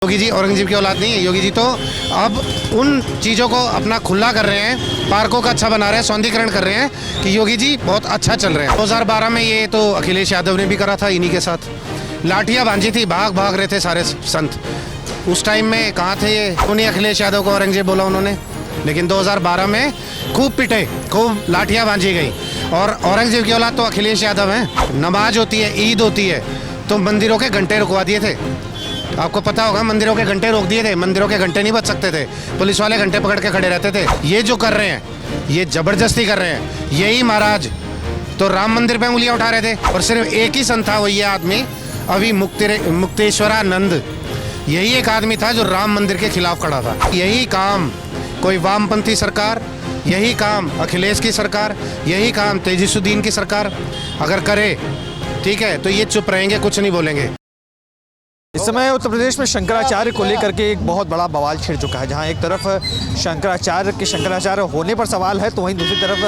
योगी जी औरंगजेब की औलाद नहीं है। योगी जी तो अब उन चीज़ों को अपना खुला कर रहे हैं, पार्कों का अच्छा बना रहे हैं, सौंदर्यीकरण कर रहे हैं कि योगी जी बहुत अच्छा चल रहे हैं। 2012 में ये तो अखिलेश यादव ने भी करा था इन्हीं के साथ। लाठियाँ बांधी थी, भाग भाग रहे थे सारे संत। उस टाइम में कहाँ थे ये? उन्हीं अखिलेश यादव को औरंगजेब बोला उन्होंने। लेकिन 2012 में खूब पिटे, खूब लाठियाँ बांधी गई। और औरंगजेब की औलाद तो अखिलेश यादव हैं। नमाज होती है, ईद होती है, तो मंदिरों के घंटे रुकवा दिए थे। आपको पता होगा, मंदिरों के घंटे रोक दिए थे। मंदिरों के घंटे नहीं बज सकते थे, पुलिस वाले घंटे पकड़ के खड़े रहते थे। ये जो कर रहे हैं, ये जबरदस्ती कर रहे हैं। यही महाराज तो राम मंदिर पे उंगलियां उठा रहे थे, और सिर्फ एक ही संत था, वो ये आदमी अभी मुक्तेश्वरानंद। यही एक आदमी था जो राम मंदिर के खिलाफ खड़ा था। यही काम कोई वामपंथी सरकार, यही काम अखिलेश की सरकार, यही काम तेजस्वीद्दीन की सरकार अगर करे, ठीक है, तो ये चुप रहेंगे, कुछ नहीं बोलेंगे। इस समय उत्तर प्रदेश में शंकराचार्य को लेकर के एक बहुत बड़ा बवाल छिड़ चुका है। जहां एक तरफ शंकराचार्य होने पर सवाल है, तो वहीं दूसरी तरफ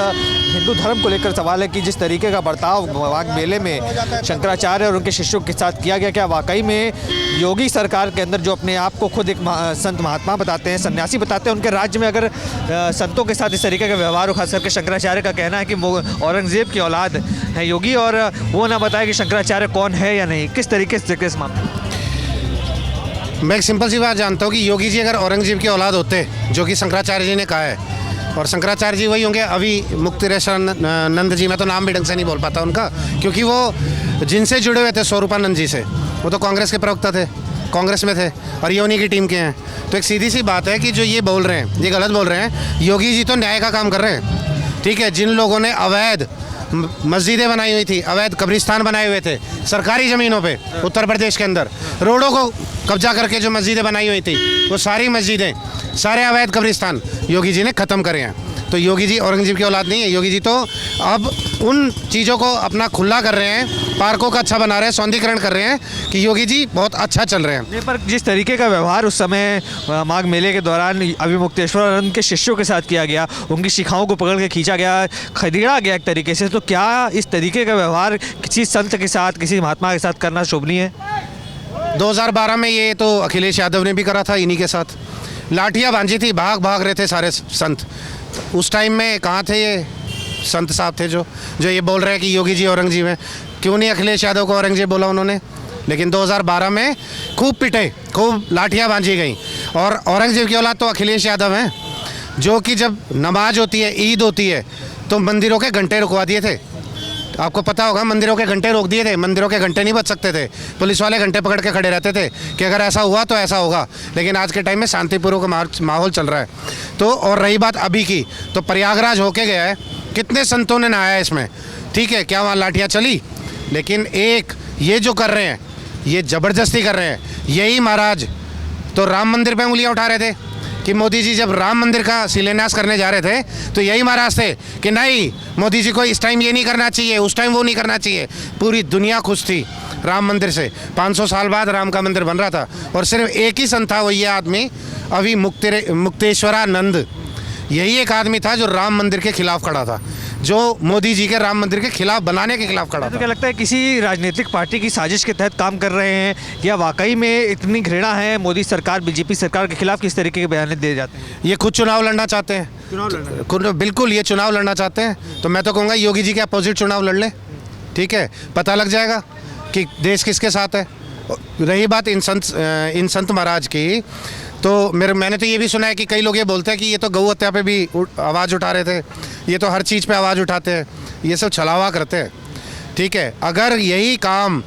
हिंदू धर्म को लेकर सवाल है कि जिस तरीके का बर्ताव माघ मेले में शंकराचार्य और उनके शिष्यों के साथ किया गया, क्या वाकई में योगी सरकार के अंदर जो अपने आप को खुद एक संत महात्मा बताते हैं, सन्यासी बताते हैं, उनके राज्य में अगर संतों के साथ इस तरीके का व्यवहार हो, खास करके शंकराचार्य का कहना है कि वो औरंगजेब की औलाद है योगी, और वो ना बताए कि शंकराचार्य कौन है या नहीं। किस तरीके से इस मामले? मैं एक सिंपल सी बात जानता हूँ कि योगी जी अगर औरंगजेब की औलाद होते, जो कि शंकराचार्य जी ने कहा है, और शंकराचार्य जी वही होंगे अभी मुक्तेश्वरानंद जी। मैं तो नाम भी ढंग से नहीं बोल पाता उनका, क्योंकि वो जिनसे जुड़े हुए थे स्वरूपानंद जी से, वो तो कांग्रेस के प्रवक्ता थे, कांग्रेस में थे, और ये उन्हीं की टीम के हैं। तो एक सीधी सी बात है कि जो ये बोल रहे हैं, ये गलत बोल रहे हैं। योगी जी तो न्याय का काम कर रहे हैं, ठीक है। जिन लोगों ने अवैध मस्जिदें बनाई हुई थी, अवैध कब्रिस्तान बनाए हुए थे सरकारी ज़मीनों पे, उत्तर प्रदेश के अंदर रोडों को कब्जा करके जो मस्जिदें बनाई हुई थी, वो सारी मस्जिदें, सारे अवैध कब्रिस्तान योगी जी ने ख़त्म करे हैं। तो योगी जी औरंगजेब की औलाद नहीं है। योगी जी तो अब उन चीज़ों को अपना खुला कर रहे हैं, पार्कों का अच्छा बना रहे हैं, सौंदर्यीकरण कर रहे हैं कि योगी जी बहुत अच्छा चल रहे हैं। पर जिस तरीके का व्यवहार उस समय माघ मेले के दौरान अभी मुक्तेश्वरानंद के शिष्यों के साथ किया गया, उनकी शिखाओं को पकड़ के खींचा गया, खदेड़ा गया एक तरीके से, तो क्या इस तरीके का व्यवहार किसी संत के साथ, किसी महात्मा के साथ करना शोभनीय है? 2012 में ये तो अखिलेश यादव ने भी करा था इन्हीं के साथ। लाठियाँ बांधी थी, भाग भाग रहे थे सारे संत। उस टाइम में कहाँ थे ये संत साहब? थे जो ये बोल रहे हैं कि योगी जी औरंगजेब हैं। क्यों नहीं अखिलेश यादव को औरंगजेब बोला उन्होंने? लेकिन 2012 में खूब पिटे, खूब लाठियाँ बांधी गई। और औरंगजेब की औलाद तो अखिलेश यादव हैं, जो कि जब नमाज होती है, ईद होती है, तो मंदिरों के घंटे रुकवा दिए थे। आपको पता होगा, मंदिरों के घंटे रोक दिए थे। मंदिरों के घंटे नहीं बज सकते थे, पुलिस वाले घंटे पकड़ के खड़े रहते थे कि अगर ऐसा हुआ तो ऐसा होगा। लेकिन आज के टाइम में शांतिपूर्वक माहौल चल रहा है। तो और रही बात अभी की, तो प्रयागराज होके गया है, कितने संतों ने नहाया इसमें, ठीक है, क्या वहाँ लाठियाँ चली? लेकिन एक ये जो कर रहे हैं, ये ज़बरदस्ती कर रहे हैं। यही महाराज तो राम मंदिर पर उंगलियाँ उठा रहे थे कि मोदी जी जब राम मंदिर का शिलान्यास करने जा रहे थे, तो यही महाराज थे कि नहीं, मोदी जी को इस टाइम ये नहीं करना चाहिए, उस टाइम वो नहीं करना चाहिए। पूरी दुनिया खुश थी राम मंदिर से। 500 साल बाद राम का मंदिर बन रहा था, और सिर्फ एक ही संत था, वो ये आदमी अभी मुक्तेश्वरानंद। यही एक आदमी था जो राम मंदिर के खिलाफ खड़ा था, जो मोदी जी के राम मंदिर के खिलाफ बनाने के खिलाफ खड़ा था। तो क्या लगता है किसी राजनीतिक पार्टी की साजिश के तहत काम कर रहे हैं, या वाकई में इतनी घृणा है मोदी सरकार, बीजेपी सरकार के खिलाफ किस तरीके के बयान दिए जाते हैं? ये खुद चुनाव लड़ना चाहते हैं, बिल्कुल ये चुनाव लड़ना चाहते हैं। तो मैं तो कहूँगा योगी जी के अपोजिट चुनाव लड़ लें, ठीक है, पता लग जाएगा कि देश किसके साथ है। रही बात इन संत महाराज की, तो मैंने तो ये भी सुना है कि कई लोग ये बोलते हैं कि ये तो गौ हत्या पे भी आवाज़ उठा रहे थे, ये तो हर चीज़ पे आवाज़ उठाते हैं, ये सब छलावा करते हैं, ठीक है। अगर यही काम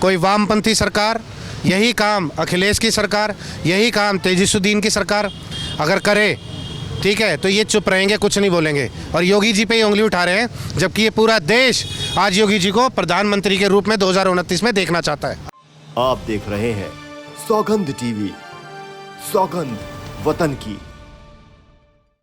कोई वामपंथी सरकार, यही काम अखिलेश की सरकार, यही काम तेजस्वीद्दीन की सरकार अगर करे, ठीक है, तो ये चुप रहेंगे, कुछ नहीं बोलेंगे, और योगी जी पे ही उंगली उठा रहे हैं, जबकि ये पूरा देश आज योगी जी को प्रधानमंत्री के रूप में 2029 में देखना चाहता है। आप देख रहे हैं सौगंध टीवी, सौगंध वतन की।